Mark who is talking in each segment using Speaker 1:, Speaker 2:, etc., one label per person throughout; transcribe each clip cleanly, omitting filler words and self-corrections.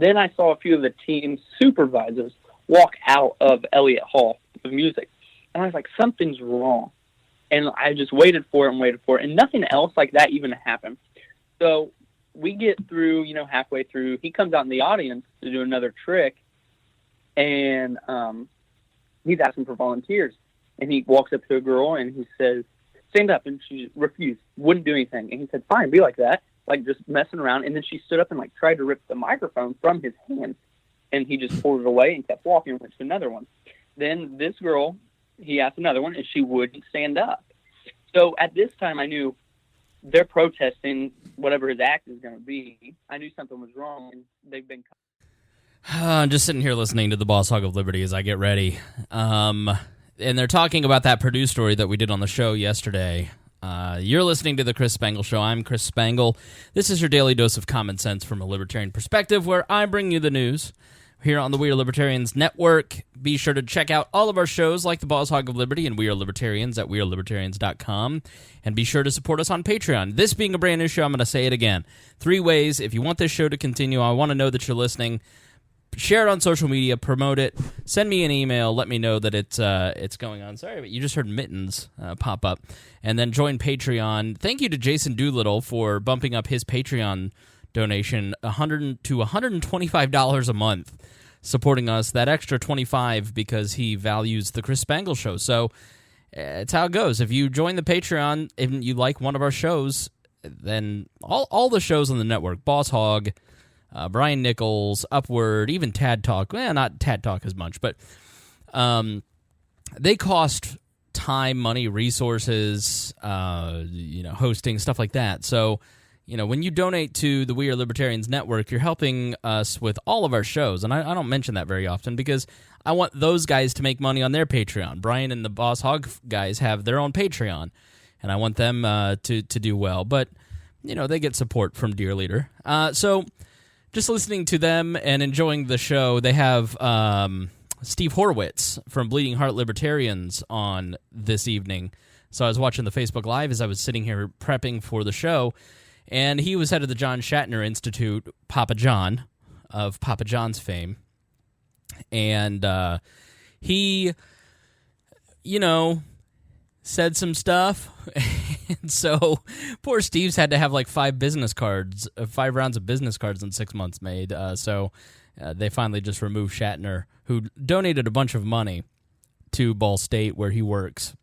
Speaker 1: Then I saw a few of the team supervisors walk out of Elliott Hall of Music. And I was like, something's wrong. And I just waited for it, and nothing else like that even happened. So we get through, halfway through. He comes out in the audience to do another trick, and he's asking for volunteers. And he walks up to a girl, and he says, stand up, and she refused, wouldn't do anything. And he said, fine, be like that, like just messing around. And then she stood up and like tried to rip the microphone from his hand, and he just pulled it away and kept walking and went to another one. Then this girl, he asked another one, and she wouldn't stand up. So at this time, I knew they're protesting whatever his act is going to be. I knew something was wrong, and they've been...
Speaker 2: I'm just sitting here listening to the Boss Hog of Liberty as I get ready. And they're talking about that Purdue story that we did on the show yesterday. You're listening to The Chris Spangle Show. I'm Chris Spangle. This is your daily dose of common sense from a libertarian perspective, where I bring you the news here on the We Are Libertarians network. Be sure to check out all of our shows like the Boss Hog of Liberty and We Are Libertarians at wearelibertarians.com. And be sure to support us on Patreon. This being a brand new show, I'm going to say it again. 3 ways. If you want this show to continue, I want to know that you're listening. Share it on social media, promote it, send me an email, let me know that it's going on. Sorry, but you just heard Mittens pop up. And then join Patreon. Thank you to Jason Doolittle for bumping up his Patreon donation $100 to $125 a month, supporting us. That extra $25 because he values the Chris Spangle Show. So it's how it goes. If you join the Patreon and you like one of our shows, then all the shows on the network, Boss Hog, Brian Nichols, Upward, even Tad Talk. Well, not Tad Talk as much, but they cost time, money, resources, hosting, stuff like that. So, when you donate to the We Are Libertarians network, you're helping us with all of our shows. And I don't mention that very often because I want those guys to make money on their Patreon. Brian and the Boss Hog guys have their own Patreon, and I want them to do well. But, they get support from Dear Leader. So just listening to them and enjoying the show, they have Steve Horowitz from Bleeding Heart Libertarians on this evening. So I was watching the Facebook Live as I was sitting here prepping for the show, and he was head of the John Shatner Institute, Papa John, of Papa John's fame. And he, said some stuff. And so poor Steve's had to have like 5 rounds of business cards in 6 months made. So they finally just removed Shatner, who donated a bunch of money to Ball State where he works.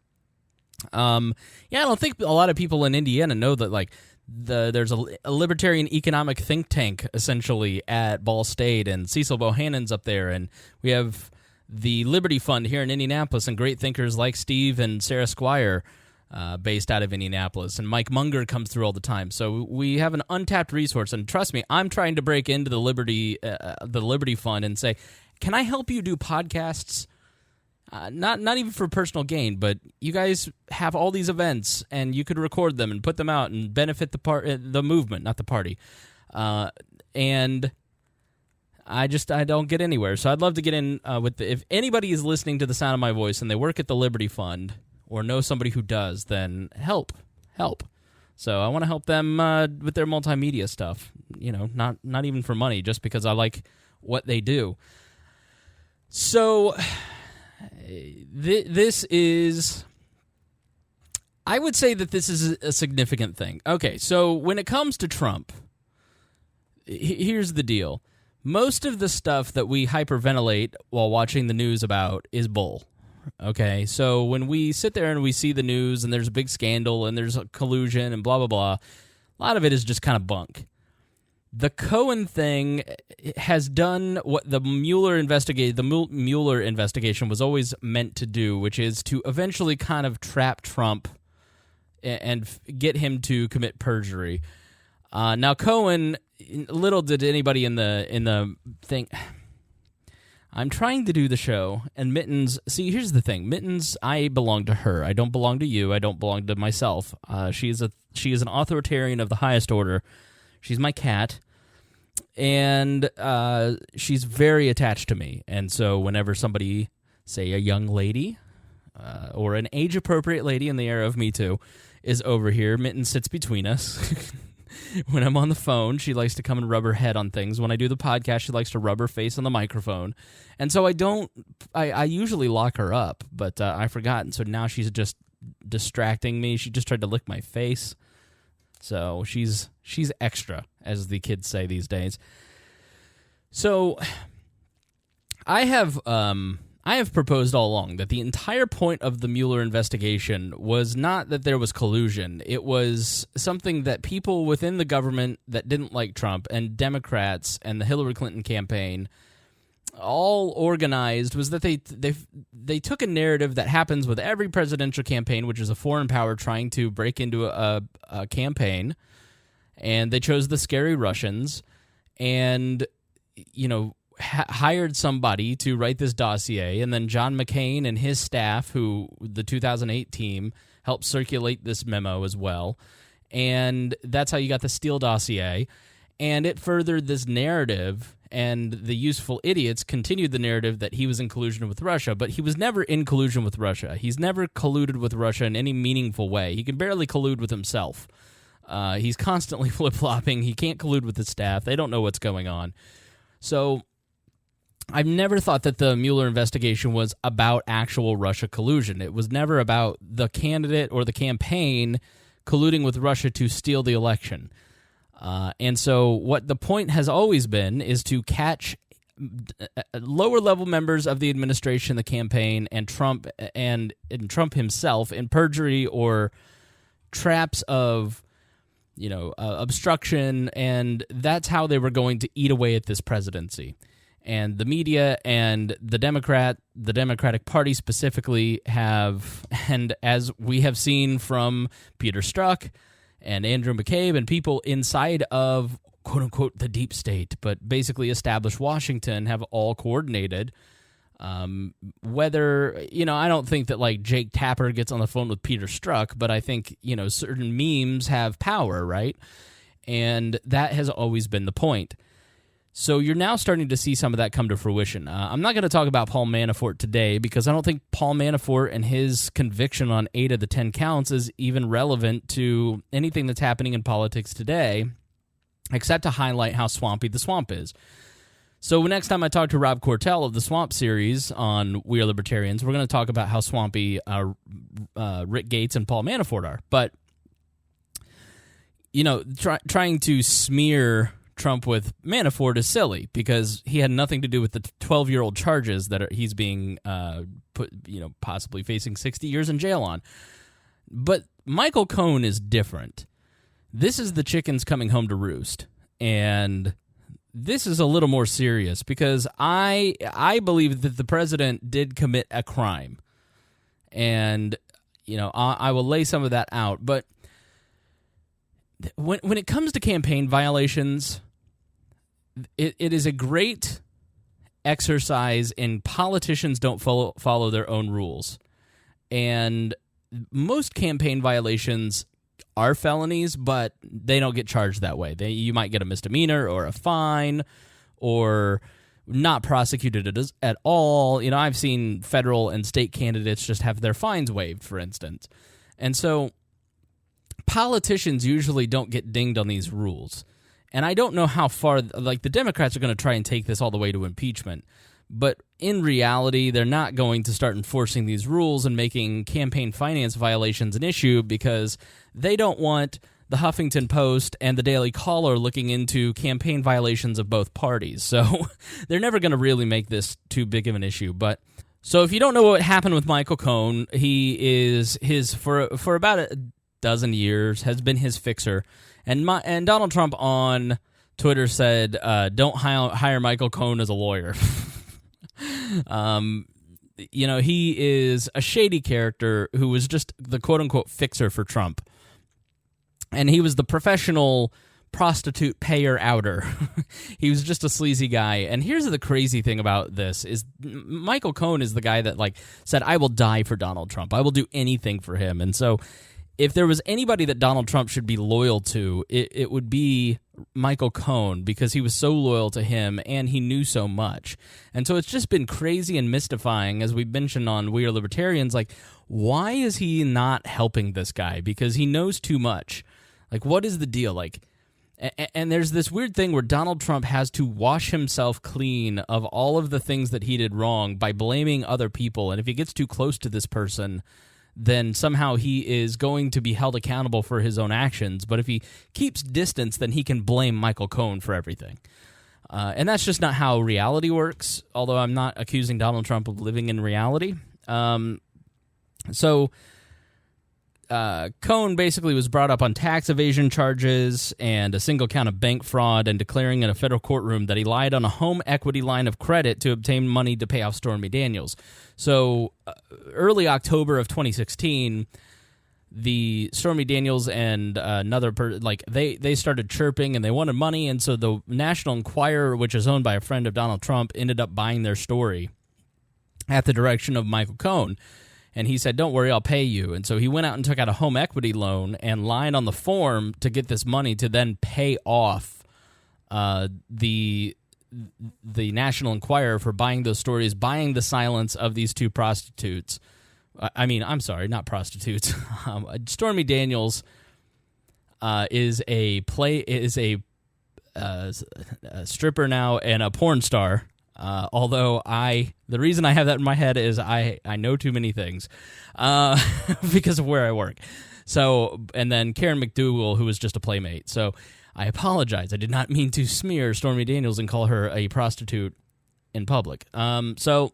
Speaker 2: I don't think a lot of people in Indiana know that like there's a libertarian economic think tank essentially at Ball State, and Cecil Bohannon's up there, and we have the Liberty Fund here in Indianapolis, and great thinkers like Steve and Sarah Squire based out of Indianapolis, and Mike Munger comes through all the time. So we have an untapped resource, and trust me, I'm trying to break into the Liberty Fund and say, can I help you do podcasts? Not even for personal gain, but you guys have all these events, and you could record them and put them out and benefit the movement, not the party. And I don't get anywhere. So I'd love to get in if anybody is listening to the sound of my voice and they work at the Liberty Fund or know somebody who does, then help. So I want to help them with their multimedia stuff. Not even for money, just because I like what they do. So this is, I would say that this is a significant thing. Okay, so when it comes to Trump, here's the deal. Most of the stuff that we hyperventilate while watching the news about is bull. Okay, so when we sit there and we see the news and there's a big scandal and there's a collusion and blah, blah, blah, a lot of it is just kind of bunk. The Cohen thing has done what the Mueller investigation was always meant to do, which is to eventually kind of trap Trump and get him to commit perjury. Now, Cohen, little did anybody in the thing. I'm trying to do the show, and Mittens. See, here's the thing, Mittens. I belong to her. I don't belong to you. I don't belong to myself. She is an authoritarian of the highest order. She's my cat, and she's very attached to me. And so whenever somebody, say a young lady or an age-appropriate lady in the era of Me Too, is over here, Mitten sits between us. When I'm on the phone, she likes to come and rub her head on things. When I do the podcast, she likes to rub her face on the microphone. And so I usually lock her up, but I forgot. And so now she's just distracting me. She just tried to lick my face. So she's extra, as the kids say these days. So I have proposed all along that the entire point of the Mueller investigation was not that there was collusion. It was something that people within the government that didn't like Trump and Democrats and the Hillary Clinton campaign all organized, was that they took a narrative that happens with every presidential campaign, which is a foreign power trying to break into a campaign, and they chose the scary Russians and, hired somebody to write this dossier, and then John McCain and his staff, who the 2008 team, helped circulate this memo as well, and that's how you got the Steele dossier, and it furthered this narrative, and the useful idiots continued the narrative that he was in collusion with Russia, but he was never in collusion with Russia. He's never colluded with Russia in any meaningful way. He can barely collude with himself. He's constantly flip-flopping. He can't collude with his staff. They don't know what's going on. So I've never thought that the Mueller investigation was about actual Russia collusion. It was never about the candidate or the campaign colluding with Russia to steal the election. And so what the point has always been is to catch lower-level members of the administration, the campaign, and Trump himself in perjury or traps of obstruction, and that's how they were going to eat away at this presidency. And the media and the Democratic Party specifically have, and as we have seen from Peter Strzok and Andrew McCabe and people inside of, quote-unquote, the deep state, but basically established Washington, have all coordinated. Whether, I don't think that, like, Jake Tapper gets on the phone with Peter Strzok, but I think, certain memes have power, right? And that has always been the point. So you're now starting to see some of that come to fruition. I'm not going to talk about Paul Manafort today because I don't think Paul Manafort and his conviction on 8 of the 10 counts is even relevant to anything that's happening in politics today, except to highlight how swampy the swamp is. So next time I talk to Rob Cortell of the Swamp series on We Are Libertarians, we're going to talk about how swampy Rick Gates and Paul Manafort are. But, trying to smear Trump with Manafort is silly because he had nothing to do with the 12-year-old charges that he's being possibly facing 60 years in jail on. But Michael Cohen is different. This is the chickens coming home to roost, and this is a little more serious because I believe that the president did commit a crime, and I will lay some of that out. But when it comes to campaign violations, it is a great exercise in politicians don't follow their own rules. And most campaign violations are felonies, but they don't get charged that way. You might get a misdemeanor or a fine or not prosecuted at all. I've seen federal and state candidates just have their fines waived, for instance. And so politicians usually don't get dinged on these rules. And I don't know how far, the Democrats are going to try and take this all the way to impeachment. But in reality, they're not going to start enforcing these rules and making campaign finance violations an issue because they don't want the Huffington Post and the Daily Caller looking into campaign violations of both parties. So they're never going to really make this too big of an issue. But so if you don't know what happened with Michael Cohen, he is for about a dozen years has been his fixer. And Donald Trump on Twitter said, "Don't hire Michael Cohen as a lawyer." He is a shady character who was just the quote-unquote fixer for Trump. And he was the professional prostitute payer-outer. He was just a sleazy guy. And here's the crazy thing about this is Michael Cohen is the guy that said, "I will die for Donald Trump. I will do anything for him." And so if there was anybody that Donald Trump should be loyal to, it would be Michael Cohen because he was so loyal to him and he knew so much. And so it's just been crazy and mystifying, as we mentioned on We Are Libertarians, why is he not helping this guy? Because he knows too much. What is the deal? And there's this weird thing where Donald Trump has to wash himself clean of all of the things that he did wrong by blaming other people. And if he gets too close to this person, then somehow he is going to be held accountable for his own actions. But if he keeps distance, then he can blame Michael Cohen for everything. And that's just not how reality works, although I'm not accusing Donald Trump of living in reality. Cohen basically was brought up on tax evasion charges and a single count of bank fraud, and declaring in a federal courtroom that he lied on a home equity line of credit to obtain money to pay off Stormy Daniels. So early October of 2016, the Stormy Daniels and another they started chirping and they wanted money, and so the National Enquirer, which is owned by a friend of Donald Trump, ended up buying their story at the direction of Michael Cohen. And he said, "Don't worry, I'll pay you." And so he went out and took out a home equity loan and lied on the form to get this money to then pay off the National Enquirer for buying those stories, buying the silence of these two prostitutes. I'm sorry, not prostitutes. Stormy Daniels is a stripper now and a porn star. Although the reason I have that in my head is I know too many things because of where I work. So, and then Karen McDougal, who was just a playmate. So I apologize. I did not mean to smear Stormy Daniels and call her a prostitute in public. So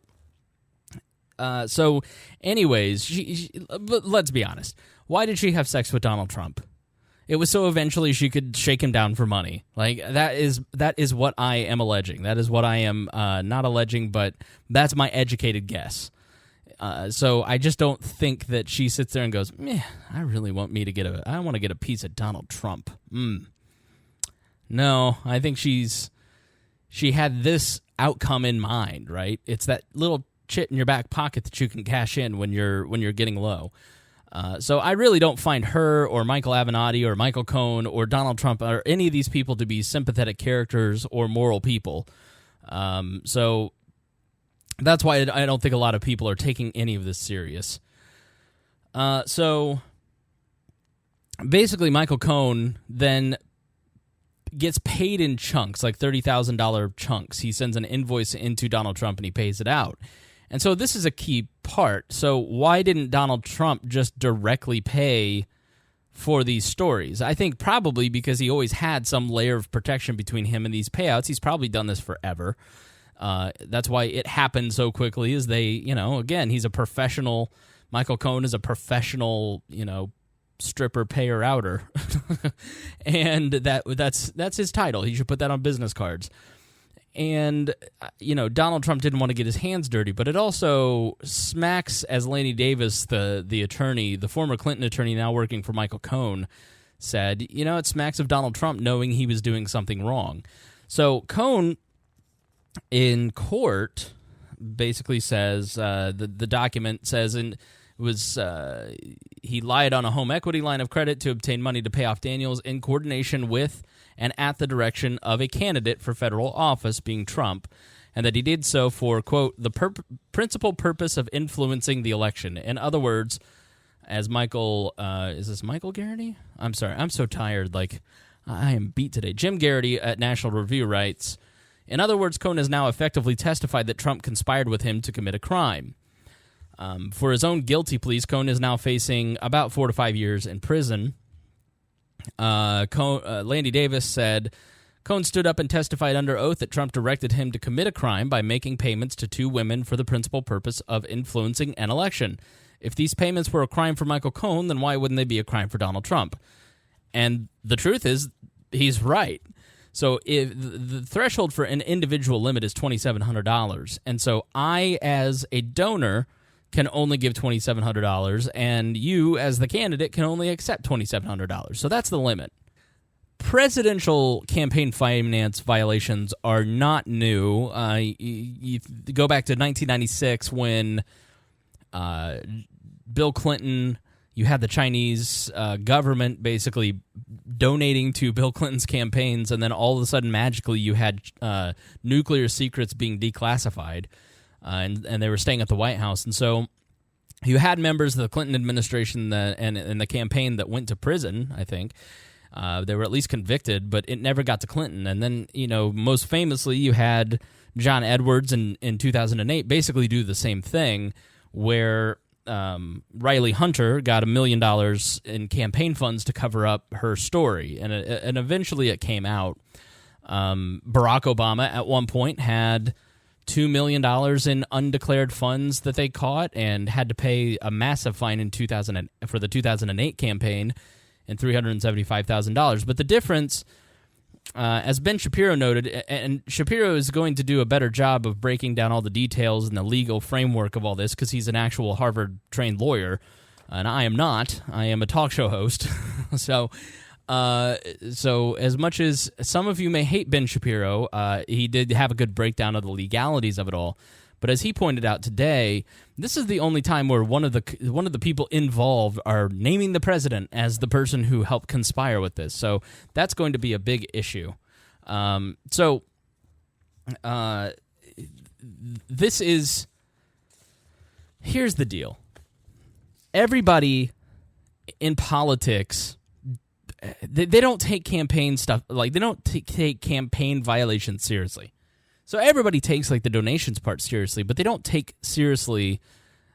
Speaker 2: anyways, but let's be honest. Why did she have sex with Donald Trump? It was so eventually she could shake him down for money. Like, that is what I am alleging. That is what I am not alleging, but that's my educated guess. So I just don't think that she sits there and goes, I really want I want to get a piece of Donald Trump. No, I think she had this outcome in mind, right? It's that little chit in your back pocket that you can cash in when you're getting low. So I really don't find her or Michael Avenatti or Michael Cohen or Donald Trump or any of these people to be sympathetic characters or moral people. So that's why I don't think a lot of people are taking any of this serious. So basically Michael Cohen then gets paid in chunks, like $30,000 chunks. He sends an invoice into Donald Trump and he pays it out. And so this is a key part. So why didn't Donald Trump just directly pay for these stories? I think probably because he always had some layer of protection between him and these payouts. He's probably done this forever. That's why it happened so quickly, is they, again, he's a professional. Michael Cohen is a professional, stripper payer outer. And that's his title. He should put that on business cards. And, Donald Trump didn't want to get his hands dirty, but it also smacks, as Lanny Davis, the attorney, the former Clinton attorney now working for Michael Cohen, said, it smacks of Donald Trump knowing he was doing something wrong. So Cohen in court basically says, the document says, he lied on a home equity line of credit to obtain money to pay off Daniels in coordination with and at the direction of a candidate for federal office, being Trump, and that he did so for, quote, the principal purpose of influencing the election. In other words, as Michael, is this Michael Garrity? I'm sorry, I'm so tired, I am beat today. Jim Garrity at National Review writes, in other words, Cohen has now effectively testified that Trump conspired with him to commit a crime. For his own guilty pleas, Cohen is now facing about 4 to 5 years in prison. Landy Davis said, Cohen stood up and testified under oath that Trump directed him to commit a crime by making payments to 2 women for the principal purpose of influencing an election. If these payments were a crime for Michael Cohen, then why wouldn't they be a crime for Donald Trump? And the truth is, he's right. So if the threshold for an individual limit is $2,700, and so I, as a donor, can only give $2,700, and you, as the candidate, can only accept $2,700. So that's the limit. Presidential campaign finance violations are not new. You go back to 1996 when Bill Clinton, you had the Chinese government basically donating to Bill Clinton's campaigns, and then all of a sudden, magically, you had nuclear secrets being declassified. And they were staying at the White House. And so you had members of the Clinton administration and the campaign that went to prison, I think. They were at least convicted, but it never got to Clinton. And then, most famously, you had John Edwards in 2008 basically do the same thing, where Riley Hunter got $1 million in campaign funds to cover up her story, and eventually it came out. Barack Obama at one point had $2 million in undeclared funds that they caught and had to pay a massive fine for the 2008 campaign and $375,000. But the difference, as Ben Shapiro noted, and Shapiro is going to do a better job of breaking down all the details and the legal framework of all this because he's an actual Harvard-trained lawyer, and I am not. I am a talk show host. So as much as some of you may hate Ben Shapiro, he did have a good breakdown of the legalities of it all. But as he pointed out today, this is the only time where one of the people involved are naming the president as the person who helped conspire with this. So that's going to be a big issue. Here's the deal. Everybody in politics, they don't take campaign stuff, like they don't take campaign violations seriously. So everybody takes like the donations part seriously, but they don't take seriously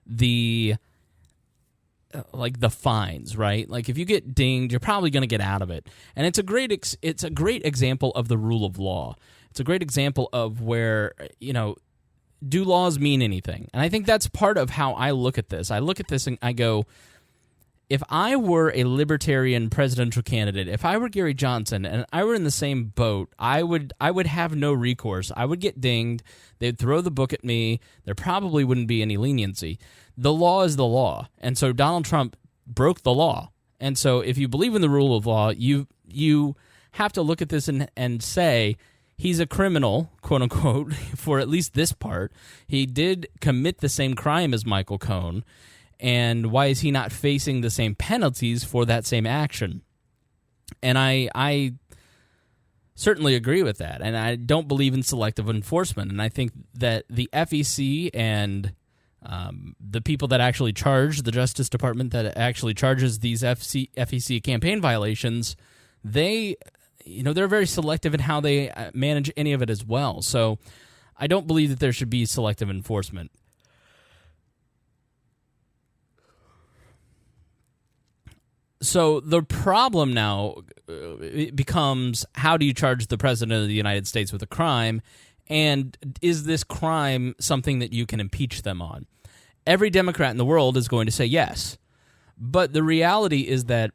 Speaker 2: the fines, right? Like if you get dinged, you're probably going to get out of it. And it's a great example of the rule of law. It's a great example of where, do laws mean anything? And I think that's part of how I look at this. I look at this and I go, if I were a libertarian presidential candidate, if I were Gary Johnson and I were in the same boat, I would have no recourse. I would get dinged. They'd throw the book at me. There probably wouldn't be any leniency. The law is the law. And so Donald Trump broke the law. And so if you believe in the rule of law, you have to look at this and say he's a criminal, quote unquote, for at least this part. He did commit the same crime as Michael Cohen. And why is he not facing the same penalties for that same action? And I certainly agree with that. And I don't believe in selective enforcement. And I think that the FEC and the people that actually charge, the Justice Department that actually charges these FEC campaign violations, they're very selective in how they manage any of it as well. So I don't believe that there should be selective enforcement. So the problem now becomes, how do you charge the president of the United States with a crime, and is this crime something that you can impeach them on? Every Democrat in the world is going to say yes. But the reality is that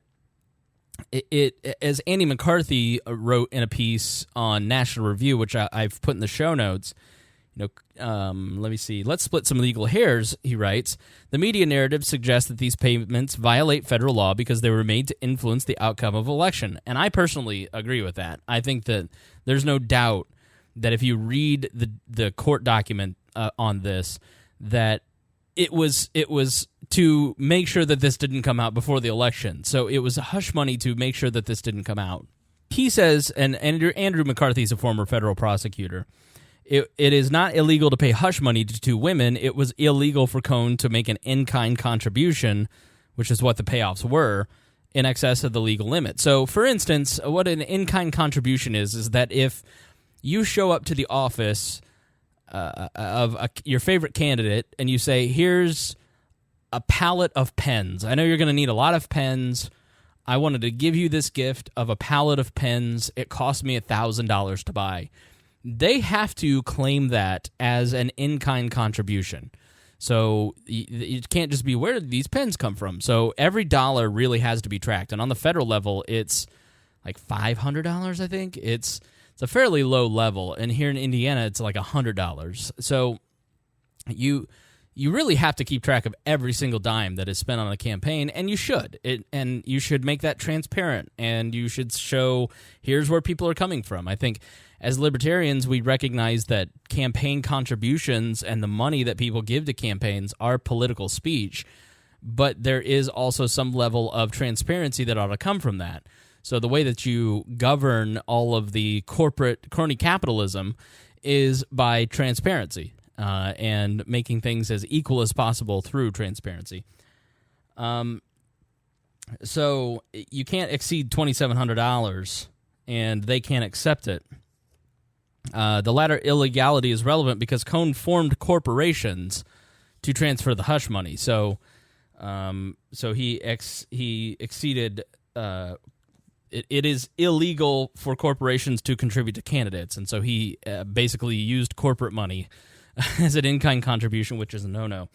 Speaker 2: it as Andy McCarthy wrote in a piece on National Review, which I've put in the show notes, let me see. Let's split some legal hairs, he writes. The media narrative suggests that these payments violate federal law because they were made to influence the outcome of election. And I personally agree with that. I think that there's no doubt that if you read the court document on this, that it was to make sure that this didn't come out before the election. So it was hush money to make sure that this didn't come out. He says, and Andrew McCarthy is a former federal prosecutor, It is not illegal to pay hush money to two women. It was illegal for Cohen to make an in-kind contribution, which is what the payoffs were, in excess of the legal limit. So, for instance, what an in-kind contribution is that if you show up to the office of your favorite candidate and you say, here's a pallet of pens. I know you're going to need a lot of pens. I wanted to give you this gift of a pallet of pens. It cost me $1,000 to buy. They have to claim that as an in-kind contribution. So it can't just be, where did these pens come from? So every dollar really has to be tracked. And on the federal level, it's like $500, I think. It's a fairly low level. And here in Indiana, it's like $100. So you really have to keep track of every single dime that is spent on a campaign, and you should. And you should make that transparent, and you should show, here's where people are coming from. I think as libertarians, we recognize that campaign contributions and the money that people give to campaigns are political speech, but there is also some level of transparency that ought to come from that. So the way that you govern all of the corporate crony capitalism is by transparency and making things as equal as possible through transparency. So you can't exceed $2,700, and they can't accept it. The latter illegality is relevant because Cohen formed corporations to transfer the hush money. So he exceeded. It is illegal for corporations to contribute to candidates, and so he basically used corporate money as an in-kind contribution, which is a no-no.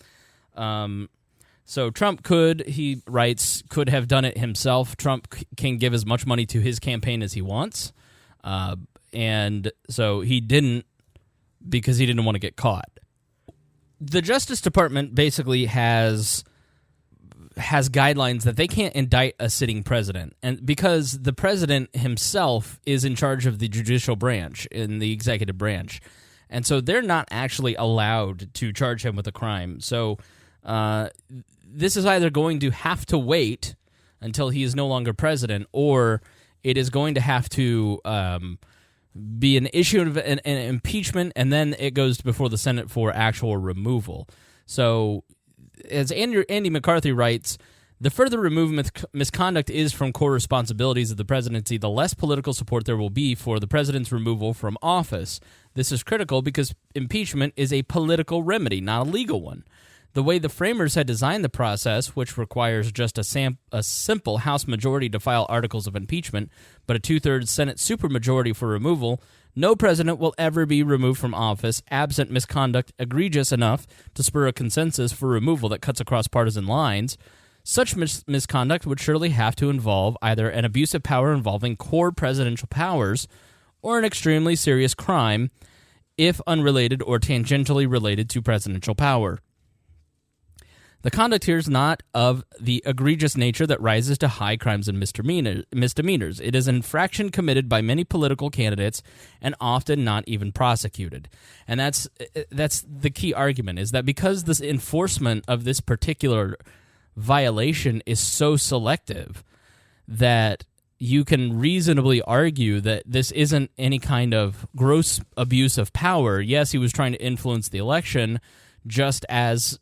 Speaker 2: So Trump he writes, could have done it himself. Trump can give as much money to his campaign as he wants, and so he didn't because he didn't want to get caught. The Justice Department basically has guidelines that they can't indict a sitting president, and because the president himself is in charge of the judicial branch in the executive branch, and so they're not actually allowed to charge him with a crime. So this is either going to have to wait until he is no longer president, or it is going to have to be an issue of an impeachment, and then it goes before the Senate for actual removal. So as Andy McCarthy writes, the further removal misconduct is from core responsibilities of the presidency, the less political support there will be for the president's removal from office. This is critical because impeachment is a political remedy, not a legal one. The way the framers had designed the process, which requires just a simple House majority to file articles of impeachment, but a two-thirds Senate supermajority for removal, no president will ever be removed from office absent misconduct egregious enough to spur a consensus for removal that cuts across partisan lines. Such misconduct would surely have to involve either an abuse of power involving core presidential powers or an extremely serious crime, if unrelated or tangentially related to presidential power. The conduct here is not of the egregious nature that rises to high crimes and misdemeanors. It is an infraction committed by many political candidates and often not even prosecuted. And that's the key argument, is that because this enforcement of this particular violation is so selective that you can reasonably argue that this isn't any kind of gross abuse of power. Yes, he was trying to influence the election, just as,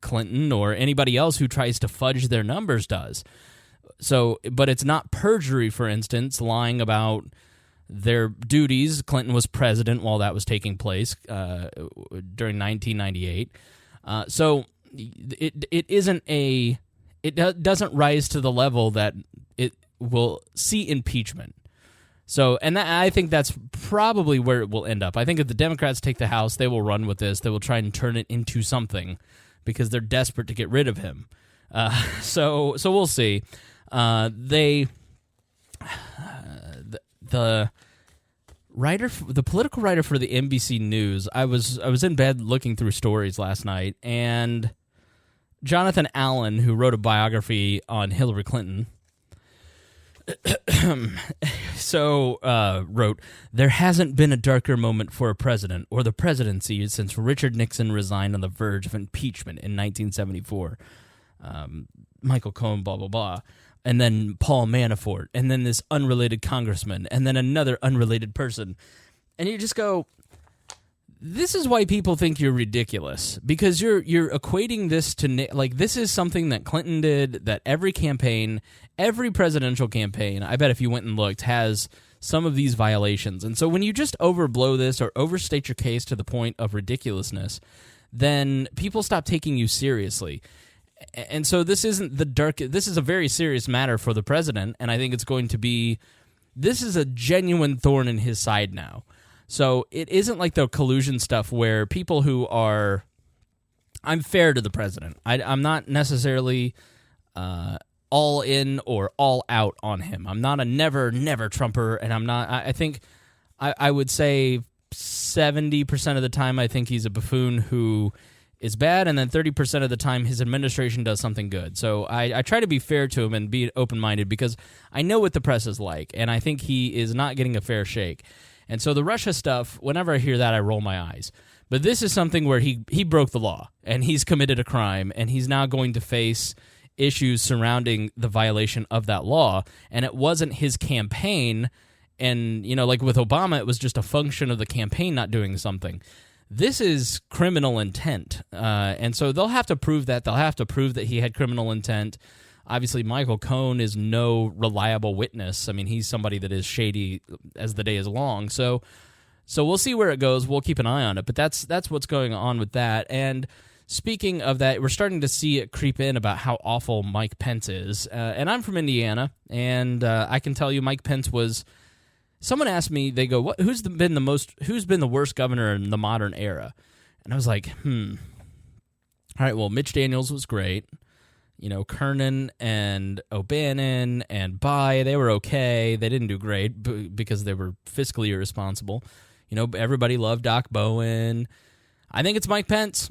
Speaker 2: Clinton or anybody else who tries to fudge their numbers does. So, but it's not perjury, for instance, lying about their duties. Clinton was president while that was taking place during 1998. So it doesn't rise to the level that it will see impeachment. So, and I think that's probably where it will end up. I think if the Democrats take the House, they will run with this. They will try and turn it into something, because they're desperate to get rid of him. So we'll see. The political writer for the NBC News, I was in bed looking through stories last night, and Jonathan Allen, who wrote a biography on Hillary Clinton, wrote, "There hasn't been a darker moment for a president or the presidency since Richard Nixon resigned on the verge of impeachment in 1974. Michael Cohen, blah, blah, blah. And then Paul Manafort, and then this unrelated congressman, and then another unrelated person." And you just go, this is why people think you're ridiculous, because you're equating this to, this is something that Clinton did, that every presidential campaign, I bet if you went and looked, has some of these violations. And so when you just overblow this or overstate your case to the point of ridiculousness, then people stop taking you seriously. And so this isn't this is a very serious matter for the president, and I think this is a genuine thorn in his side now. So it isn't like the collusion stuff where people who are... I'm fair to the president. I'm not necessarily all in or all out on him. I'm not a never Trumper, and I'm not... I think I would say 70% of the time I think he's a buffoon who is bad, and then 30% of the time his administration does something good. So I try to be fair to him and be open-minded, because I know what the press is like, and I think he is not getting a fair shake. And so the Russia stuff, whenever I hear that, I roll my eyes. But this is something where he broke the law, and he's committed a crime, and he's now going to face issues surrounding the violation of that law. And it wasn't his campaign, and, like with Obama, it was just a function of the campaign not doing something. This is criminal intent, and so they'll have to prove that. They'll have to prove that he had criminal intent. Obviously, Michael Cohen is no reliable witness. I mean, he's somebody that is shady as the day is long. So we'll see where it goes. We'll keep an eye on it. But that's what's going on with that. And speaking of that, we're starting to see it creep in about how awful Mike Pence is. And I'm from Indiana, and I can tell you Mike Pence was. Someone asked me, they go, who's been the worst governor in the modern era? And I was like, All right, well, Mitch Daniels was great. Kernan and O'Bannon and Bai, they were okay. They didn't do great because they were fiscally irresponsible. Everybody loved Doc Bowen. I think it's Mike Pence.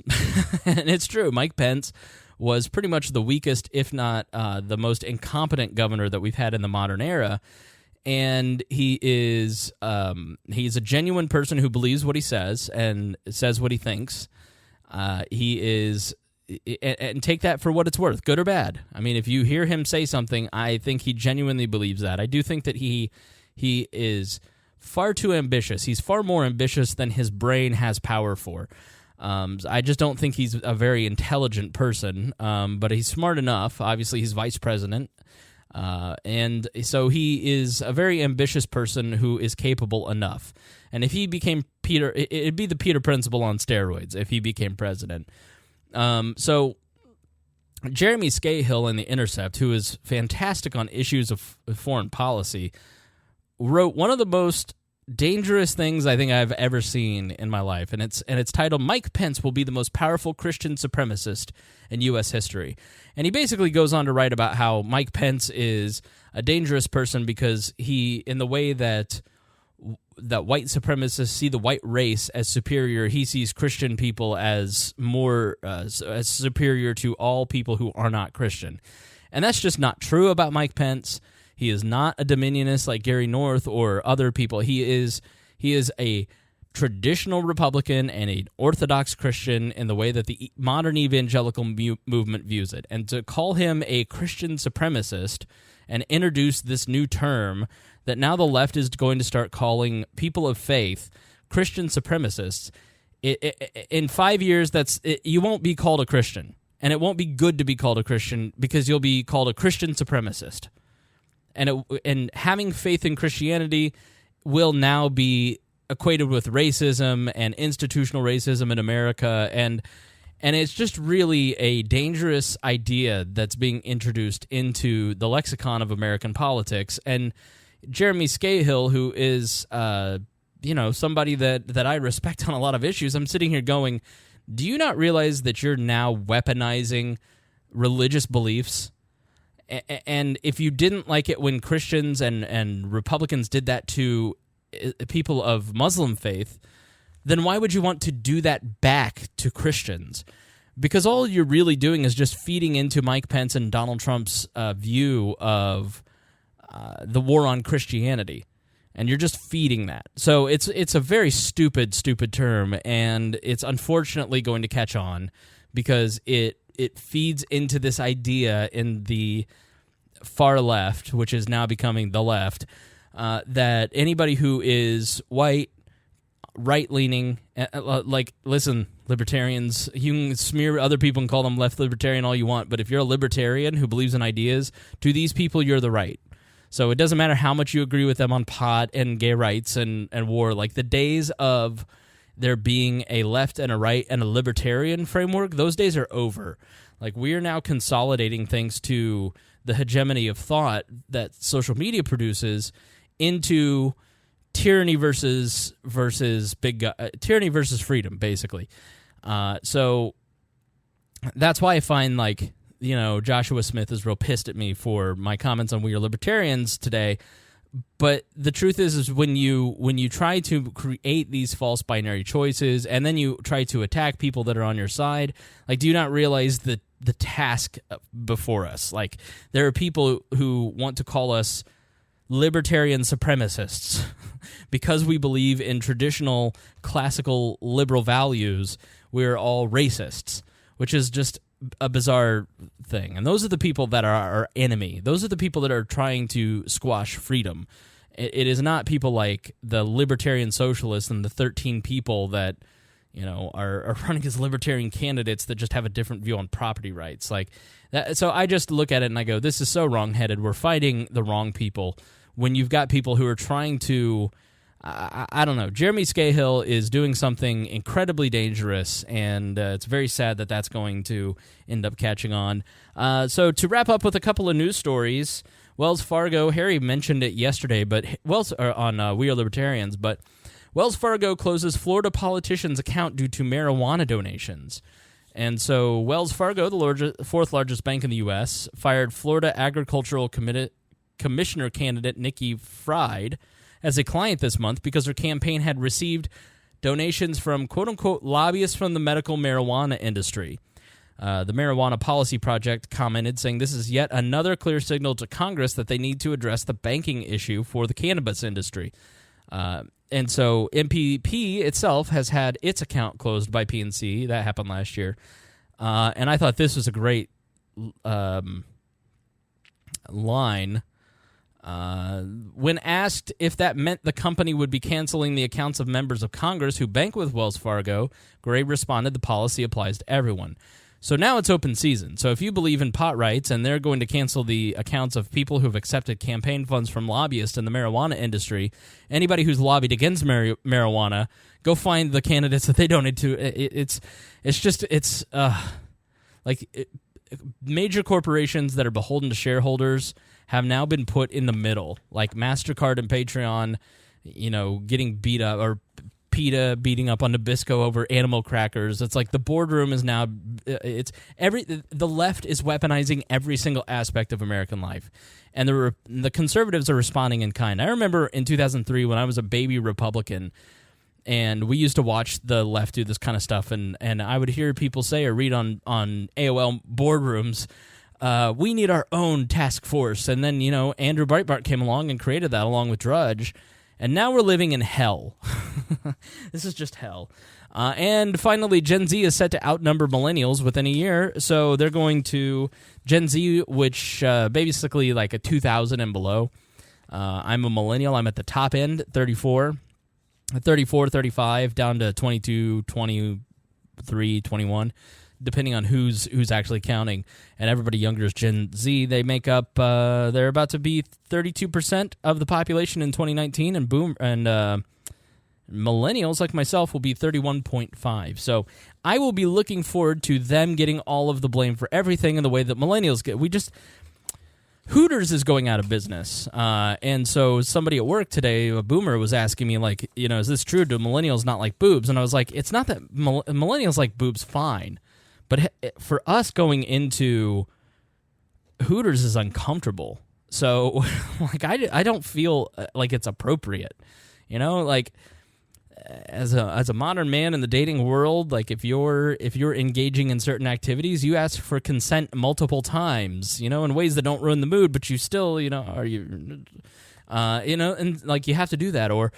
Speaker 2: And it's true. Mike Pence was pretty much the weakest, if not the most incompetent governor that we've had in the modern era. And he is he's a genuine person who believes what he says and says what he thinks. He is, and take that for what it's worth, good or bad. I mean, if you hear him say something, I think he genuinely believes that. I do think that he is far too ambitious. He's far more ambitious than his brain has power for. I just don't think he's a very intelligent person, but he's smart enough. Obviously, he's vice president. And so he is a very ambitious person who is capable enough. And if he became Peter, it'd be the Peter Principle on steroids if he became president. So Jeremy Scahill in The Intercept, who is fantastic on issues of foreign policy, wrote one of the most dangerous things I think I've ever seen in my life, and it's titled "Mike Pence will be the most powerful Christian supremacist in U.S. history." And he basically goes on to write about how Mike Pence is a dangerous person because he, in the way that white supremacists see the white race as superior, he sees Christian people as more as superior to all people who are not Christian. And that's just not true about Mike Pence. He is not a dominionist like Gary North or other people. He is a traditional Republican and an Orthodox Christian in the way that the modern evangelical movement views it. And to call him a Christian supremacist and introduce this new term that now the left is going to start calling people of faith Christian supremacists, in 5 years, you won't be called a Christian. And it won't be good to be called a Christian because you'll be called a Christian supremacist. And having faith in Christianity will now be equated with racism and institutional racism in America, and it's just really a dangerous idea that's being introduced into the lexicon of American politics. And Jeremy Scahill, who is somebody that I respect on a lot of issues, I'm sitting here going, do you not realize that you're now weaponizing religious beliefs? And if you didn't like it when Christians and Republicans did that to people of Muslim faith, then why would you want to do that back to Christians? Because all you're really doing is just feeding into Mike Pence and Donald Trump's view of the war on Christianity. And you're just feeding that. So it's a very stupid term, and it's unfortunately going to catch on because it feeds into this idea in the far left, which is now becoming the left, that anybody who is white, right-leaning, listen, libertarians, you can smear other people and call them left libertarian all you want, but if you're a libertarian who believes in ideas, to these people, you're the right. So it doesn't matter how much you agree with them on pot and gay rights and war. Like, the days of there being a left and a right and a libertarian framework, those days are over. Like, we are now consolidating things to the hegemony of thought that social media produces into tyranny versus tyranny versus freedom, basically. So that's why I find, Joshua Smith is real pissed at me for my comments on We Are Libertarians today. But the truth is when you try to create these false binary choices and then you try to attack people that are on your side, do you not realize the task before us? Like, there are people who want to call us libertarian supremacists because we believe in traditional classical liberal values. We're all racists, which is just a bizarre thing. And those are the people that are our enemy. Those are the people that are trying to squash freedom. It is not people like the libertarian socialists and the 13 people that are running as libertarian candidates that just have a different view on property rights. Like that, so I just look at it and I go, this is so wrong-headed. We're fighting the wrong people when you've got people who are trying to, I don't know. Jeremy Scahill is doing something incredibly dangerous, and it's very sad that that's going to end up catching on. So to wrap up with a couple of news stories, Wells Fargo, Harry mentioned it yesterday, but on We Are Libertarians, but Wells Fargo closes Florida politician's account due to marijuana donations. And so Wells Fargo, the fourth largest bank in the U.S., fired Florida Agricultural Commissioner candidate Nikki Fried as a client this month because her campaign had received donations from quote-unquote lobbyists from the medical marijuana industry. The Marijuana Policy Project commented, saying this is yet another clear signal to Congress that they need to address the banking issue for the cannabis industry. And so MPP itself has had its account closed by PNC. That happened last year. And I thought this was a great line. When asked if that meant the company would be canceling the accounts of members of Congress who bank with Wells Fargo, Gray responded, the policy applies to everyone. So now it's open season. So if you believe in pot rights and they're going to cancel the accounts of people who have accepted campaign funds from lobbyists in the marijuana industry, anybody who's lobbied against marijuana, go find the candidates that they donate to. Major corporations that are beholden to shareholders have now been put in the middle, like MasterCard and Patreon, getting beat up, or PETA beating up on Nabisco over animal crackers. It's like the boardroom is now, the left is weaponizing every single aspect of American life. And the conservatives are responding in kind. I remember in 2003 when I was a baby Republican, and we used to watch the left do this kind of stuff, and I would hear people say or read on AOL boardrooms, we need our own task force. And then, Andrew Breitbart came along and created that along with Drudge. And now we're living in hell. This is just hell. And finally, Gen Z is set to outnumber millennials within a year. So they're going to Gen Z, which basically like a 2000 and below. I'm a millennial. I'm at the top end, 34, 35, down to 22, 23, 21. Depending on who's actually counting, and everybody younger is Gen Z. They make up. They're about to be 32% of the population in 2019, and millennials like myself will be 31.5. So I will be looking forward to them getting all of the blame for everything in the way that millennials get. Hooters is going out of business, and so somebody at work today, a boomer, was asking me like, is this true? Do millennials not like boobs? And I was like, it's not that millennials like boobs, fine. But for us, going into Hooters is uncomfortable. So, I don't feel like it's appropriate. As a modern man in the dating world, like if you're engaging in certain activities, you ask for consent multiple times, in ways that don't ruin the mood, but you still, and like you have to do that. Or,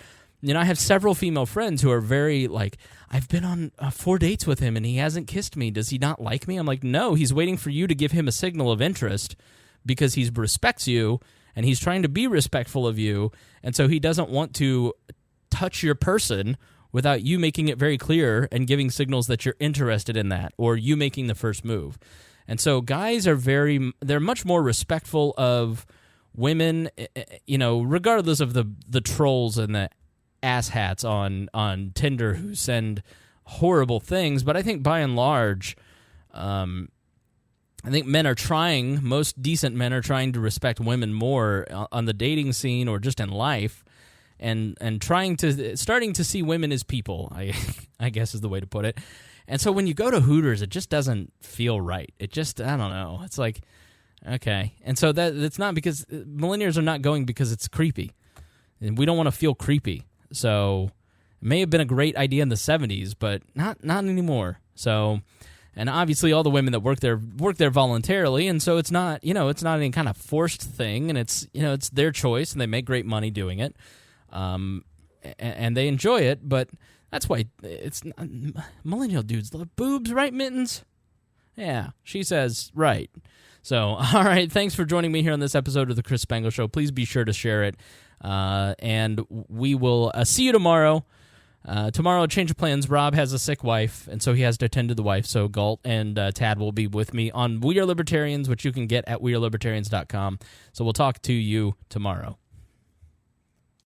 Speaker 2: I have several female friends who are very like, I've been on 4 dates with him and he hasn't kissed me. Does he not like me? I'm like, no, he's waiting for you to give him a signal of interest because he respects you and he's trying to be respectful of you. And so he doesn't want to touch your person without you making it very clear and giving signals that you're interested in that, or you making the first move. And so guys are they're much more respectful of women, regardless of the trolls and the asshats on Tinder who send horrible things. But I think by and large, I think most decent men are trying to respect women more on the dating scene or just in life, and starting to see women as people, I guess is the way to put it. And so when you go to Hooters, it just doesn't feel right. It just, I don't know. It's like, okay. And so that's not because millennials are not going because it's creepy. And we don't want to feel creepy. So it may have been a great idea in the 70s, but not anymore. So, and obviously all the women that work there voluntarily, and so it's not any kind of forced thing, and it's their choice, and they make great money doing it, and they enjoy it. But that's why it's not, millennial dudes love boobs, right, Mittens? Yeah, she says right. So, all right, thanks for joining me here on this episode of the Chris Spangle Show. Please be sure to share it. And we will see you tomorrow. Tomorrow, change of plans. Rob has a sick wife, and so he has to attend to the wife. So Galt and Tad will be with me on We Are Libertarians, which you can get at wearelibertarians.com. So we'll talk to you tomorrow.